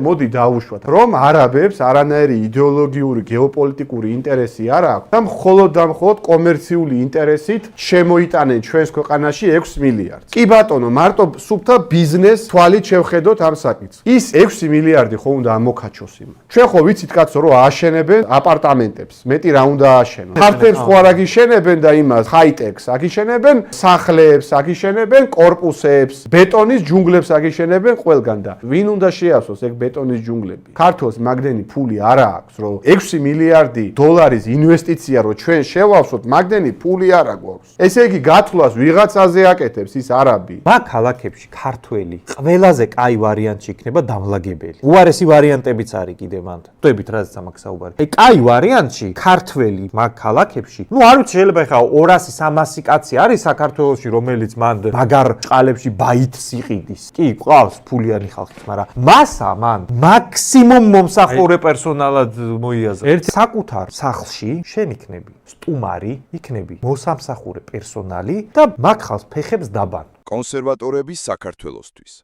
მოდი დავუშვათ, რომ არაბებს არანაირი იდეოლოგიური, გეოპოლიტიკური ინტერესი არ აქვს და მხოლოდ და მხოლოდ კომერციული ინტერესით შემოიტანენ ჩვენს ქვეყანაში 6 მილიარდს. კი ბატონო, მარტო სუფთა ბიზნეს თვალით შევხედოთ ამ საკითხს. ის 6 მილიარდი ხო უნდა ამოქაჩოს იმან. ჩვენ ხო ვიცით კაცო, რომ აშენებენ აპარტამენტებს, მეტი რა უნდა აშენონ. ქართლებს ხო არ აგიშენებენ და იმას ჰაიტექს აგიშენებენ, სახლებს აგიშენებენ, კორპუსებს, ბეტონის ჯუნგლებს აგიშენებენ ყველგან და ვინ უნდა შეასვოს ეგ ბეტონის ჯუნგლები? ქართლს მაგდენი ფული არ აქვს, რომ 6 მილიარდი დოლარის ინვესტიცია რო ჩვენ შევავსოთ, მაგდენი ფული არ აქვს. ესე იგი გათვლას ვიღაცაზე აკეთებს ის არაბი. მაგ ქალაქებში ქართველი ყველაზე კაი ვარიანტი იქნება დამლაგებელი. უარესი ვარიანტებიც არის კიდე მანდ. ხვდებით რაზეც ამაკ საუბარი. აი კაი ვარიანტი ქართველი მაგ ქალაქებში. ნუ არ ვიცი შეიძლება ხა 200-300 კაცი არის საქართველოში, რომელიც მანდ მაგარ წყალებში ბაითს იყიდის. კი, ყავს ფულიანი ხალხი, მაგრამ მასა მან მაქსიმუმ მომსახურე პერსონალად მოიაზრა. ერთ საკუთარ სახლში შენ იქნები სტუმარი, იქნები მოსამსახურე პერსონალი და მაგ ხალხს ფეხებს დაბან. კონსერვატორების საქართველოსთვის